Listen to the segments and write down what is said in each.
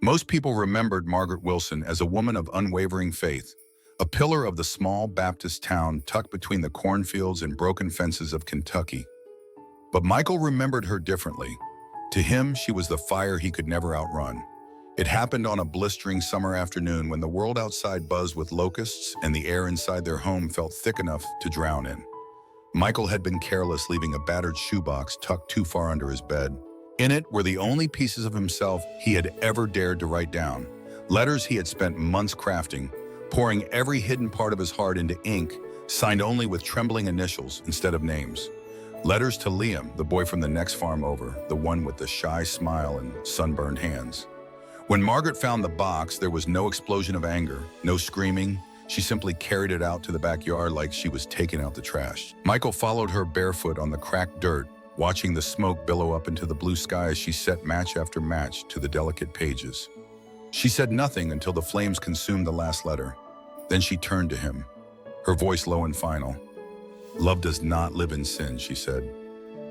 Most people remembered Margaret Wilson as a woman of unwavering faith, a pillar of the small Baptist town tucked between the cornfields and broken fences of Kentucky. But Michael remembered her differently. To him, she was the fire he could never outrun. It happened on a blistering summer afternoon when the world outside buzzed with locusts and the air inside their home felt thick enough to drown in. Michael had been careless, leaving a battered shoebox tucked too far under his bed. In it were the only pieces of himself he had ever dared to write down, letters he had spent months crafting, pouring every hidden part of his heart into ink, signed only with trembling initials instead of names. Letters to Liam, the boy from the next farm over, the one with the shy smile and sunburned hands. When Margaret found the box, there was no explosion of anger, no screaming. She simply carried it out to the backyard like she was taking out the trash. Michael followed her barefoot on the cracked dirt, watching the smoke billow up into the blue sky as she set match after match to the delicate pages. She said nothing until the flames consumed the last letter. Then she turned to him, her voice low and final. "Love does not live in sin," she said.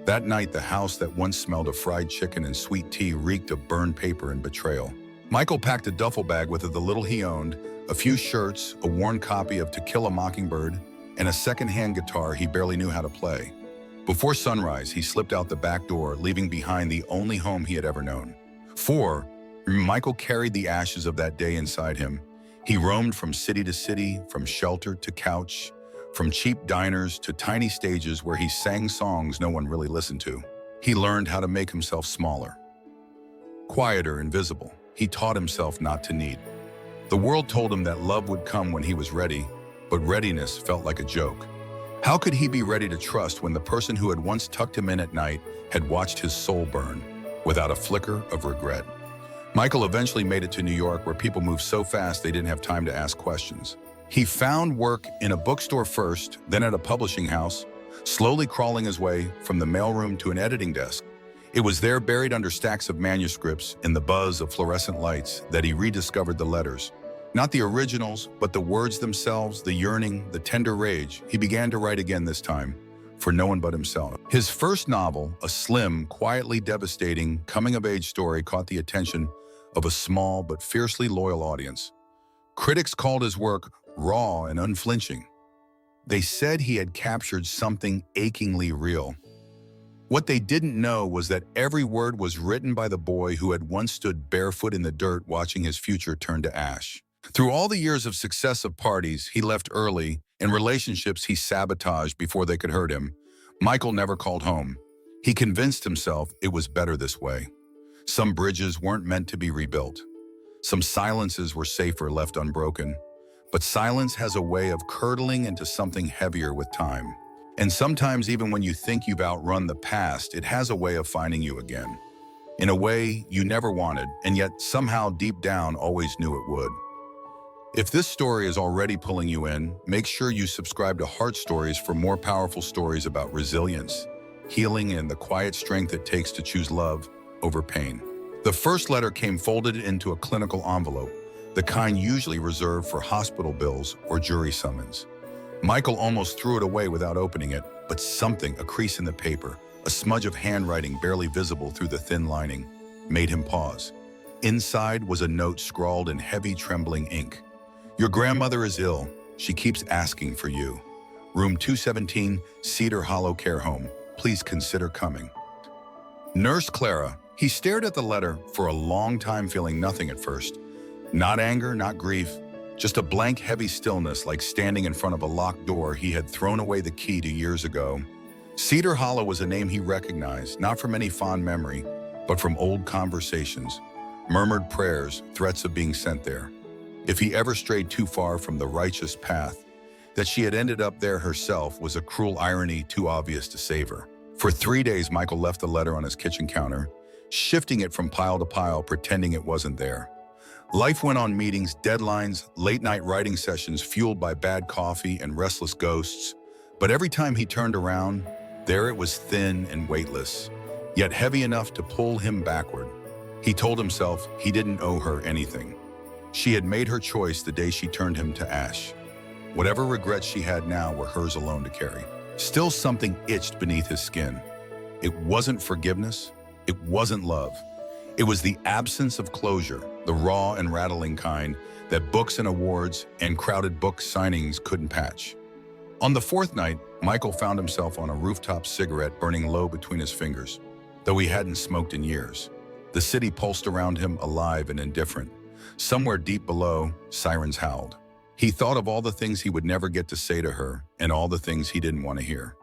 That night, the house that once smelled of fried chicken and sweet tea reeked of burned paper and betrayal. Michael packed a duffel bag with the little he owned, a few shirts, a worn copy of To Kill a Mockingbird, and a second-hand guitar he barely knew how to play. Before sunrise, he slipped out the back door, leaving behind the only home he had ever known. Michael carried the ashes of that day inside him. He roamed from city to city, from shelter to couch, from cheap diners to tiny stages where he sang songs no one really listened to. He learned how to make himself smaller, quieter, invisible. He taught himself not to need. The world told him that love would come when he was ready, but readiness felt like a joke. How could he be ready to trust when the person who had once tucked him in at night had watched his soul burn without a flicker of regret? Michael eventually made it to New York, where people moved so fast they didn't have time to ask questions. He found work in a bookstore first, then at a publishing house, slowly crawling his way from the mailroom to an editing desk. It was there, buried under stacks of manuscripts in the buzz of fluorescent lights, that he rediscovered the letters. Not the originals, but the words themselves, the yearning, the tender rage. He began to write again this time, for no one but himself. His first novel, a slim, quietly devastating, coming-of-age story, caught the attention of a small but fiercely loyal audience. Critics called his work raw and unflinching. They said he had captured something achingly real. What they didn't know was that every word was written by the boy who had once stood barefoot in the dirt watching his future turn to ash. Through all the years of successive parties he left early, and relationships he sabotaged before they could hurt him, Michael never called home. He convinced himself it was better this way. Some bridges weren't meant to be rebuilt. Some silences were safer left unbroken. But silence has a way of curdling into something heavier with time. And sometimes, even when you think you've outrun the past, it has a way of finding you again. In a way you never wanted, and yet somehow deep down always knew it would. If this story is already pulling you in, make sure you subscribe to Heart Stories for more powerful stories about resilience, healing, and the quiet strength it takes to choose love over pain. The first letter came folded into a clinical envelope, the kind usually reserved for hospital bills or jury summons. Michael almost threw it away without opening it, but something, a crease in the paper, a smudge of handwriting barely visible through the thin lining, made him pause. Inside was a note scrawled in heavy, trembling ink. "Your grandmother is ill. She keeps asking for you. Room 217, Cedar Hollow Care Home. Please consider coming. Nurse Clara." He stared at the letter for a long time, feeling nothing at first. Not anger, not grief, just a blank, heavy stillness, like standing in front of a locked door he had thrown away the key to years ago. Cedar Hollow was a name he recognized, not from any fond memory, but from old conversations, murmured prayers, threats of being sent there. If he ever strayed too far from the righteous path, that she had ended up there herself was a cruel irony too obvious to savor. For 3 days, Michael left the letter on his kitchen counter, shifting it from pile to pile, pretending it wasn't there. Life went on: meetings, deadlines, late-night writing sessions fueled by bad coffee and restless ghosts. But every time he turned around, there it was, thin and weightless, yet heavy enough to pull him backward. He told himself he didn't owe her anything. She had made her choice the day she turned him to ash. Whatever regrets she had now were hers alone to carry. Still, something itched beneath his skin. It wasn't forgiveness. It wasn't love. It was the absence of closure, the raw and rattling kind that books and awards and crowded book signings couldn't patch. On the fourth night, Michael found himself on a rooftop cigarette burning low between his fingers, though he hadn't smoked in years. The city pulsed around him, alive and indifferent. Somewhere deep below, sirens howled. He thought of all the things he would never get to say to her and all the things he didn't want to hear.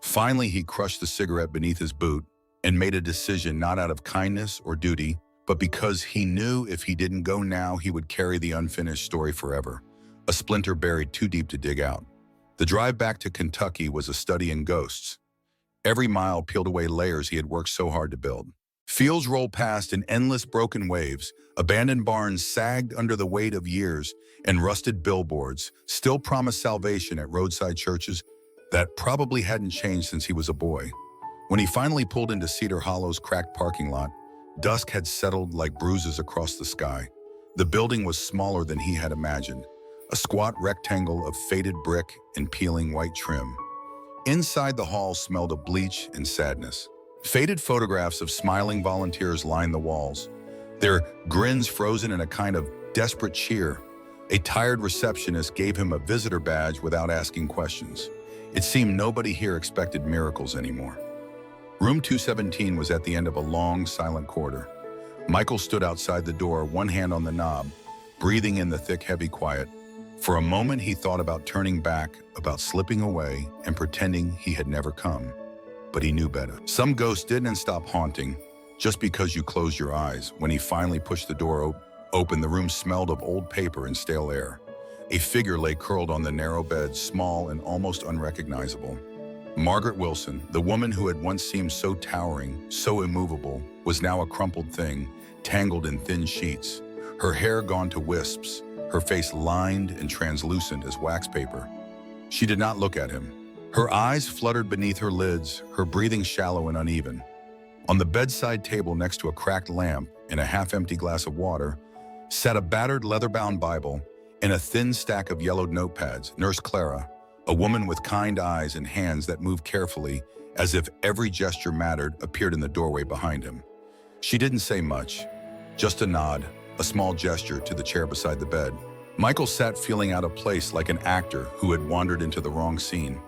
Finally, he crushed the cigarette beneath his boot and made a decision not out of kindness or duty, but because he knew if he didn't go now, he would carry the unfinished story forever, a splinter buried too deep to dig out. The drive back to Kentucky was a study in ghosts. Every mile peeled away layers he had worked so hard to build. Fields rolled past in endless broken waves, abandoned barns sagged under the weight of years, and rusted billboards still promised salvation at roadside churches that probably hadn't changed since he was a boy. When he finally pulled into Cedar Hollow's cracked parking lot, dusk had settled like bruises across the sky. The building was smaller than he had imagined, a squat rectangle of faded brick and peeling white trim. Inside the hall smelled of bleach and sadness. Faded photographs of smiling volunteers lined the walls, their grins frozen in a kind of desperate cheer. A tired receptionist gave him a visitor badge without asking questions. It seemed nobody here expected miracles anymore. Room 217 was at the end of a long, silent corridor. Michael stood outside the door, one hand on the knob, breathing in the thick, heavy quiet. For a moment, he thought about turning back, about slipping away and pretending he had never come. But he knew better. Some ghosts didn't stop haunting just because you closed your eyes. When he finally pushed the door open, the room smelled of old paper and stale air. A figure lay curled on the narrow bed, small and almost unrecognizable. Margaret Wilson, the woman who had once seemed so towering, so immovable, was now a crumpled thing, tangled in thin sheets, her hair gone to wisps, her face lined and translucent as wax paper. She did not look at him. Her eyes fluttered beneath her lids, her breathing shallow and uneven. On the bedside table next to a cracked lamp and a half-empty glass of water sat a battered leather-bound Bible and a thin stack of yellowed notepads. Nurse Clara, a woman with kind eyes and hands that moved carefully as if every gesture mattered, appeared in the doorway behind him. She didn't say much, just a nod, a small gesture to the chair beside the bed. Michael sat feeling out of place like an actor who had wandered into the wrong scene.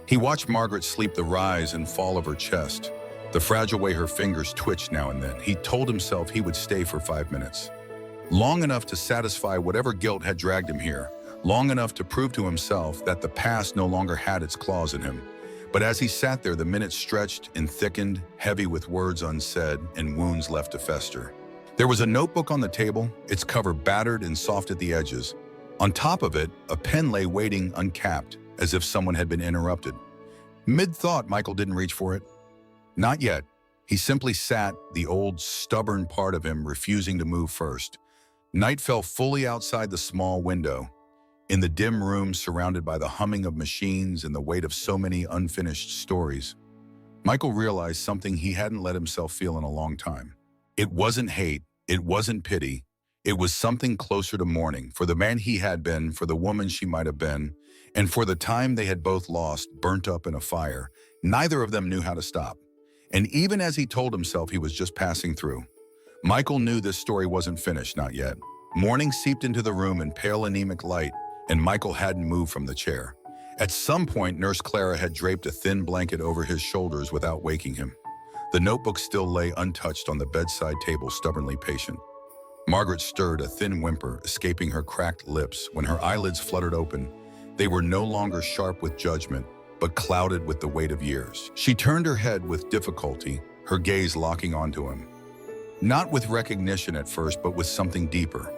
He watched Margaret sleep, the rise and fall of her chest, the fragile way her fingers twitched now and then. He told himself he would stay for 5 minutes. Long enough to satisfy whatever guilt had dragged him here, long enough to prove to himself that the past no longer had its claws in him. But as he sat there, the minutes stretched and thickened, heavy with words unsaid and wounds left to fester. There was a notebook on the table, its cover battered and soft at the edges. On top of it, a pen lay waiting uncapped, as if someone had been interrupted. Mid-thought, Michael didn't reach for it. Not yet. He simply sat, the old, stubborn part of him refusing to move first. Night fell fully outside the small window. In the dim room surrounded by the humming of machines and the weight of so many unfinished stories, Michael realized something he hadn't let himself feel in a long time. It wasn't hate, it wasn't pity, it was something closer to mourning for the man he had been, for the woman she might have been, and for the time they had both lost, burnt up in a fire. Neither of them knew how to stop. And even as he told himself he was just passing through, Michael knew this story wasn't finished, not yet. Morning seeped into the room in pale anemic light, and Michael hadn't moved from the chair. At some point, Nurse Clara had draped a thin blanket over his shoulders without waking him. The notebook still lay untouched on the bedside table, stubbornly patient. Margaret stirred, a thin whimper escaping her cracked lips. When her eyelids fluttered open, they were no longer sharp with judgment, but clouded with the weight of years. She turned her head with difficulty, her gaze locking onto him. Not with recognition at first, but with something deeper.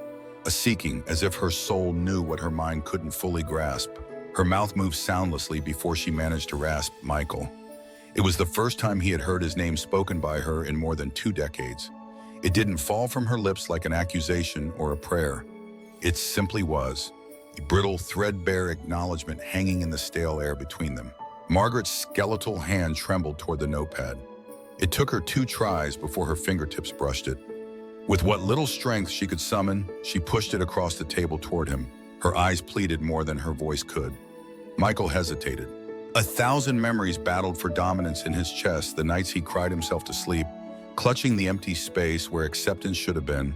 A seeking, as if her soul knew what her mind couldn't fully grasp. Her mouth moved soundlessly before she managed to rasp Michael. It was the first time he had heard his name spoken by her in more than 2 decades. It didn't fall from her lips like an accusation or a prayer. It simply was, a brittle, threadbare acknowledgement hanging in the stale air between them. Margaret's skeletal hand trembled toward the notepad. It took her 2 tries before her fingertips brushed it. With what little strength she could summon, she pushed it across the table toward him. Her eyes pleaded more than her voice could. Michael hesitated. 1,000 memories battled for dominance in his chest, the nights he cried himself to sleep, clutching the empty space where acceptance should have been,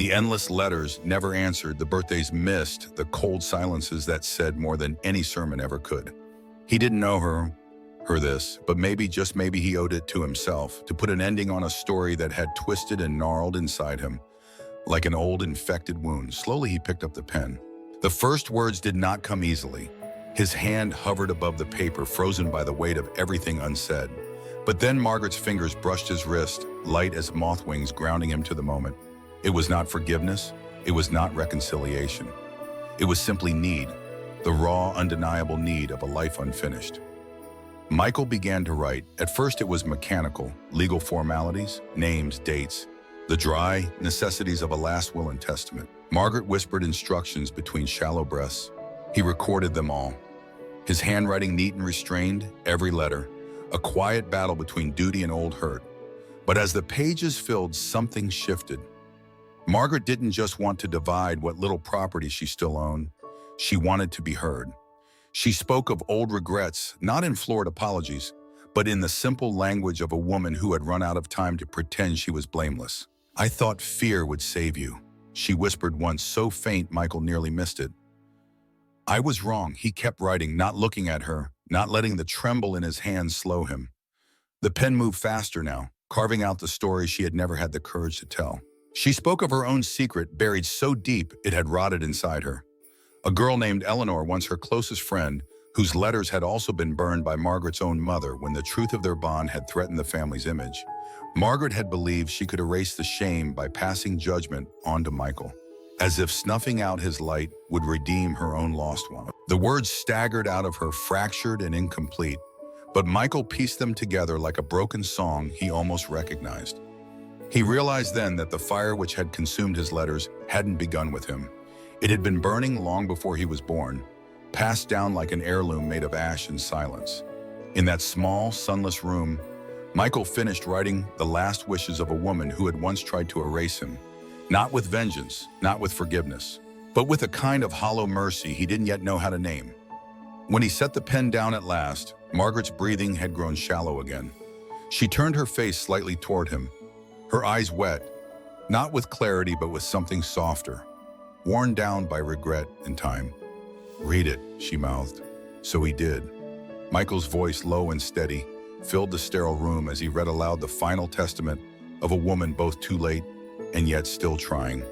The endless letters never answered, the birthdays missed, the cold silences that said more than any sermon ever could. He didn't know her this, but maybe, just maybe, he owed it to himself to put an ending on a story that had twisted and gnarled inside him like an old infected wound. Slowly he picked up the pen. The first words did not come easily. His hand hovered above the paper, frozen by the weight of everything unsaid. But then Margaret's fingers brushed his wrist, light as moth wings, grounding him to the moment. It was not forgiveness. It was not reconciliation. It was simply need, the raw, undeniable need of a life unfinished. Michael began to write. At first it was mechanical, legal formalities, names, dates, the dry necessities of a last will and testament. Margaret whispered instructions between shallow breaths. He recorded them all. His handwriting neat and restrained, every letter, a quiet battle between duty and old hurt. But as the pages filled, something shifted. Margaret didn't just want to divide what little property she still owned. She wanted to be heard. She spoke of old regrets, not in florid apologies, but in the simple language of a woman who had run out of time to pretend she was blameless. "I thought fear would save you," she whispered once, so faint Michael nearly missed it. "I was wrong," he kept writing, not looking at her, not letting the tremble in his hands slow him. The pen moved faster now, carving out the story she had never had the courage to tell. She spoke of her own secret, buried so deep it had rotted inside her. A girl named Eleanor, once her closest friend, whose letters had also been burned by Margaret's own mother when the truth of their bond had threatened the family's image. Margaret had believed she could erase the shame by passing judgment onto Michael, as if snuffing out his light would redeem her own lost one. The words staggered out of her, fractured and incomplete, but Michael pieced them together like a broken song he almost recognized. He realized then that the fire which had consumed his letters hadn't begun with him. It had been burning long before he was born, passed down like an heirloom made of ash and silence. In that small, sunless room, Michael finished writing the last wishes of a woman who had once tried to erase him, not with vengeance, not with forgiveness, but with a kind of hollow mercy he didn't yet know how to name. When he set the pen down at last, Margaret's breathing had grown shallow again. She turned her face slightly toward him, her eyes wet, not with clarity but with something softer, worn down by regret and time. "Read it," she mouthed. So he did. Michael's voice, low and steady, filled the sterile room as he read aloud the final testament of a woman both too late and yet still trying.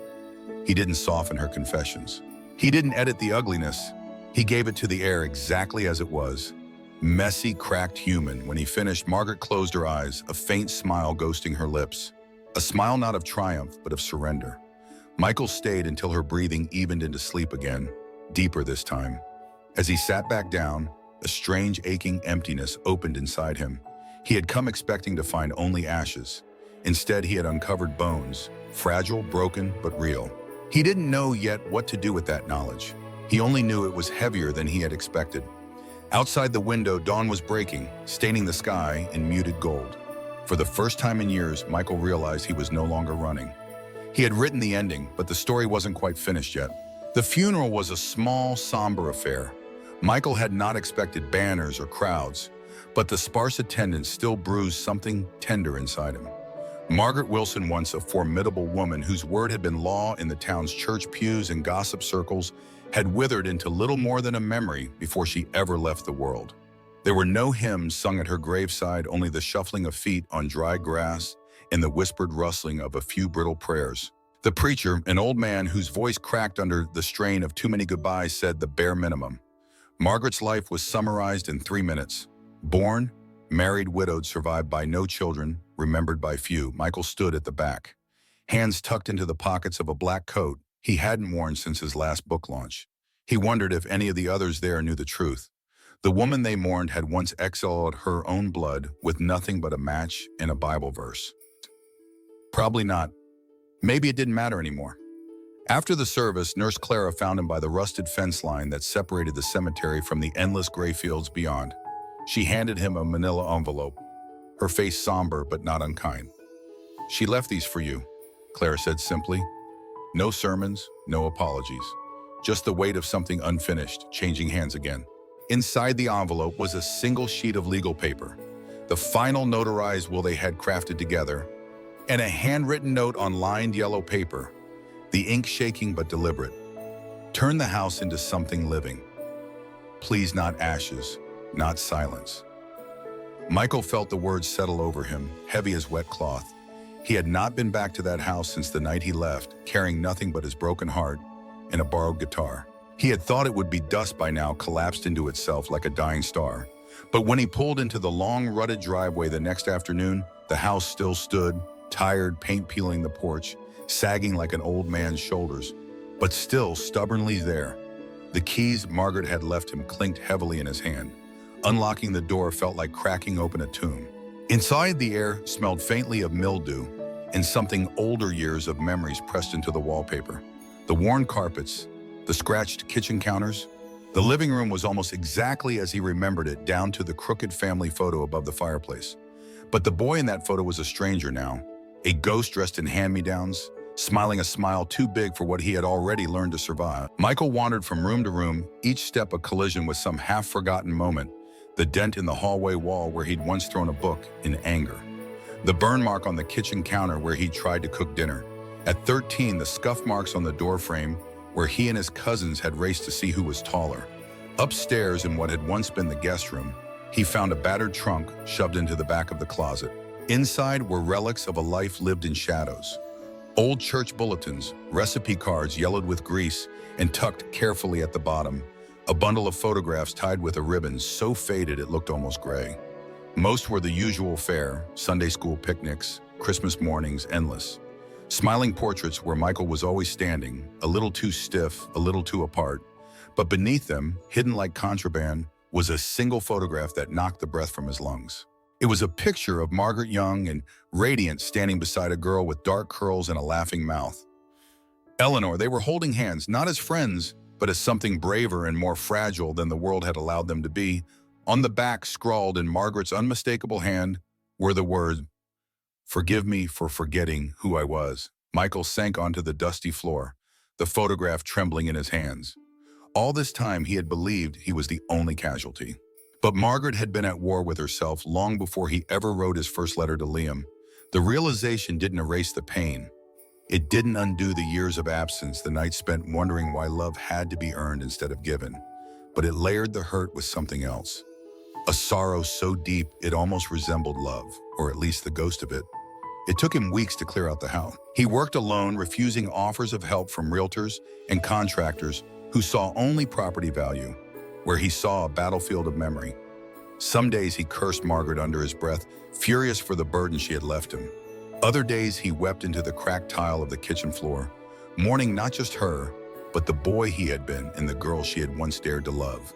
He didn't soften her confessions. He didn't edit the ugliness. He gave it to the air exactly as it was. Messy, cracked, human. When he finished, Margaret closed her eyes, a faint smile ghosting her lips. A smile not of triumph, but of surrender. Michael stayed until her breathing evened into sleep again, deeper this time. As he sat back down, a strange aching emptiness opened inside him. He had come expecting to find only ashes. Instead, he had uncovered bones, fragile, broken, but real. He didn't know yet what to do with that knowledge. He only knew it was heavier than he had expected. Outside the window, dawn was breaking, staining the sky in muted gold. For the first time in years, Michael realized he was no longer running. He had written the ending, but the story wasn't quite finished yet. The funeral was a small, somber affair. Michael had not expected banners or crowds, but the sparse attendance still bruised something tender inside him. Margaret Wilson, once a formidable woman whose word had been law in the town's church pews and gossip circles, had withered into little more than a memory before she ever left the world. There were no hymns sung at her graveside, only the shuffling of feet on dry grass and the whispered rustling of a few brittle prayers. The preacher, an old man whose voice cracked under the strain of too many goodbyes, said the bare minimum. Margaret's life was summarized in 3 minutes. Born, married, widowed, survived by no children, remembered by few. Michael stood at the back, hands tucked into the pockets of a black coat he hadn't worn since his last book launch. He wondered if any of the others there knew the truth. The woman they mourned had once exhaled her own blood with nothing but a match and a Bible verse. Probably not. Maybe it didn't matter anymore. After the service, Nurse Clara found him by the rusted fence line that separated the cemetery from the endless gray fields beyond. She handed him a manila envelope, her face somber but not unkind. "She left these for you," Clara said simply. No sermons, no apologies. Just the weight of something unfinished, changing hands again. Inside the envelope was a single sheet of legal paper, the final notarized will they had crafted together, and a handwritten note on lined yellow paper. the ink shaking but deliberate. Turn the house into something living. Please, not ashes, not silence. Michael felt the words settle over him, heavy as wet cloth. He had not been back to that house since the night he left, carrying nothing but his broken heart and a borrowed guitar. He had thought it would be dust by now, collapsed into itself like a dying star. But when he pulled into the long, rutted driveway the next afternoon, the house still stood, tired, paint peeling the porch, sagging like an old man's shoulders, but still stubbornly there. The keys Margaret had left him clinked heavily in his hand. Unlocking the door felt like cracking open a tomb. Inside, the air smelled faintly of mildew and something older years of memories pressed into the wallpaper. The worn carpets, the scratched kitchen counters. The living room was almost exactly as he remembered it, down to the crooked family photo above the fireplace. But the boy in that photo was a stranger now, a ghost dressed in hand-me-downs, smiling a smile too big for what he had already learned to survive. Michael wandered from room to room, each step a collision with some half-forgotten moment, the dent in the hallway wall where he'd once thrown a book in anger, the burn mark on the kitchen counter where he'd tried to cook dinner. At 13, the scuff marks on the doorframe where he and his cousins had raced to see who was taller. Upstairs, in what had once been the guest room, he found a battered trunk shoved into the back of the closet. Inside were relics of a life lived in shadows. Old church bulletins, recipe cards yellowed with grease and tucked carefully at the bottom, a bundle of photographs tied with a ribbon so faded it looked almost gray. Most were the usual fare: Sunday school picnics, Christmas mornings, endless. Smiling portraits where Michael was always standing, a little too stiff, a little too apart. But beneath them, hidden like contraband, was a single photograph that knocked the breath from his lungs. It was a picture of Margaret young and radiant, standing beside a girl with dark curls and a laughing mouth. Eleanor. They were holding hands, not as friends, but as something braver and more fragile than the world had allowed them to be. On the back, scrawled in Margaret's unmistakable hand, were the words, "Forgive me for forgetting who I was." Michael sank onto the dusty floor, the photograph trembling in his hands. All this time he had believed he was the only casualty. But Margaret had been at war with herself long before he ever wrote his first letter to Liam. The realization didn't erase the pain. It didn't undo the years of absence, the nights spent wondering why love had to be earned instead of given. But it layered the hurt with something else. A sorrow so deep it almost resembled love, or at least the ghost of it. It took him weeks to clear out the house. He worked alone, refusing offers of help from realtors and contractors who saw only property value, where he saw a battlefield of memory. Some days he cursed Margaret under his breath, furious for the burden she had left him. Other days he wept into the cracked tile of the kitchen floor, mourning not just her, but the boy he had been and the girl she had once dared to love.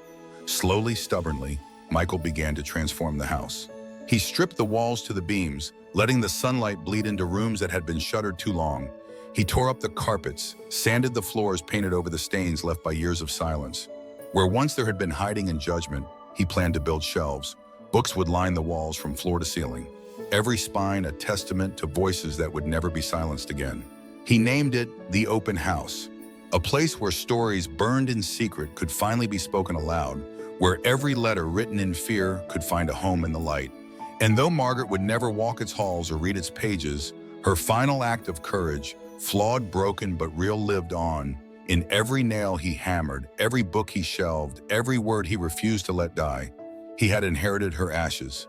Slowly, stubbornly, Michael began to transform the house. He stripped the walls to the beams, letting the sunlight bleed into rooms that had been shuttered too long. He tore up the carpets, sanded the floors, painted over the stains left by years of silence. Where once there had been hiding and judgment, he planned to build shelves. Books would line the walls from floor to ceiling, every spine a testament to voices that would never be silenced again. He named it The Open House, a place where stories burned in secret could finally be spoken aloud, where every letter written in fear could find a home in the light. And though Margaret would never walk its halls or read its pages, her final act of courage, flawed, broken, but real, lived on. In every nail he hammered, every book he shelved, every word he refused to let die. He had inherited her ashes,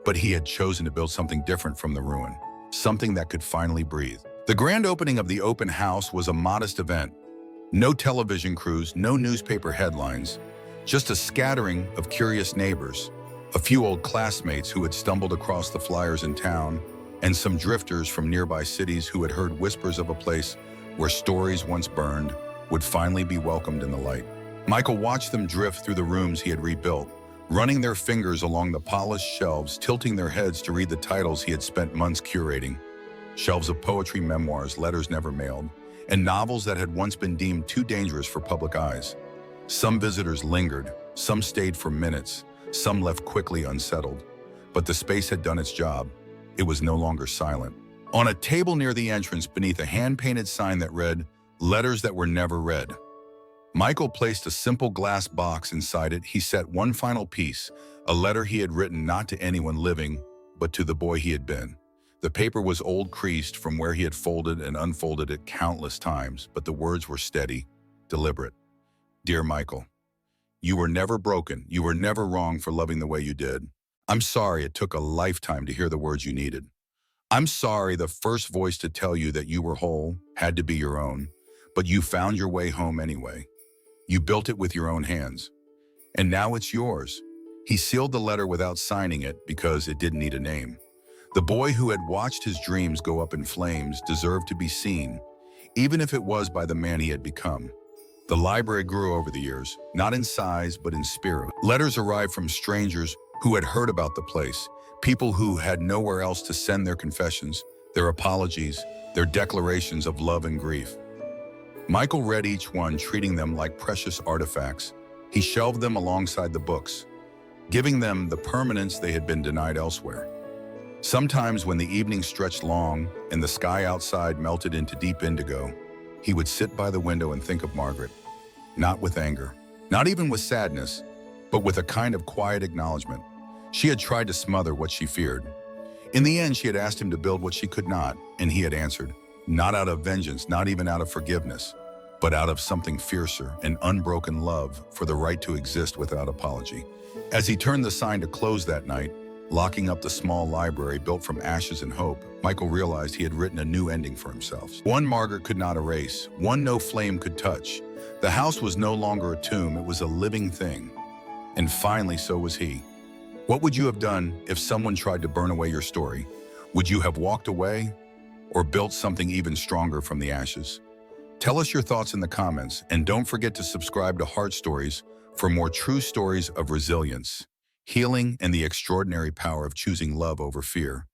but he had chosen to build something different from the ruin, something that could finally breathe. The grand opening of the open house was a modest event. No television crews, no newspaper headlines, just a scattering of curious neighbors, a few old classmates who had stumbled across the flyers in town, and some drifters from nearby cities who had heard whispers of a place where stories once burned would finally be welcomed in the light. Michael watched them drift through the rooms he had rebuilt, running their fingers along the polished shelves, tilting their heads to read the titles he had spent months curating. Shelves of poetry, memoirs, letters never mailed, and novels that had once been deemed too dangerous for public eyes. Some visitors lingered, some stayed for minutes, some left quickly unsettled. But the space had done its job. It was no longer silent. On a table near the entrance, beneath a hand-painted sign that read, "Letters that were never read," Michael placed a simple glass box inside it. He set one final piece, a letter he had written not to anyone living, but to the boy he had been. The paper was old creased from where he had folded and unfolded it countless times, but the words were steady, deliberate. Dear Michael, you were never broken. You were never wrong for loving the way you did. I'm sorry it took a lifetime to hear the words you needed. I'm sorry the first voice to tell you that you were whole had to be your own, but you found your way home anyway. You built it with your own hands. And now it's yours. He sealed the letter without signing it because it didn't need a name. The boy who had watched his dreams go up in flames deserved to be seen, even if it was by the man he had become. The library grew over the years, not in size, but in spirit. Letters arrived from strangers who had heard about the place, people who had nowhere else to send their confessions, their apologies, their declarations of love and grief. Michael read each one, treating them like precious artifacts. He shelved them alongside the books, giving them the permanence they had been denied elsewhere. Sometimes when the evening stretched long and the sky outside melted into deep indigo, he would sit by the window and think of Margaret, not with anger, not even with sadness, but with a kind of quiet acknowledgement. She had tried to smother what she feared. In the end, she had asked him to build what she could not, and he had answered, not out of vengeance, not even out of forgiveness, but out of something fiercer, an unbroken love for the right to exist without apology. As he turned the sign to close that night, locking up the small library built from ashes and hope, Michael realized he had written a new ending for himself. One Margaret could not erase, one no flame could touch. The house was no longer a tomb, it was a living thing. And finally, so was he. What would you have done if someone tried to burn away your story? Would you have walked away or built something even stronger from the ashes? Tell us your thoughts in the comments, and don't forget to subscribe to Heart Stories for more true stories of resilience, healing, and the extraordinary power of choosing love over fear.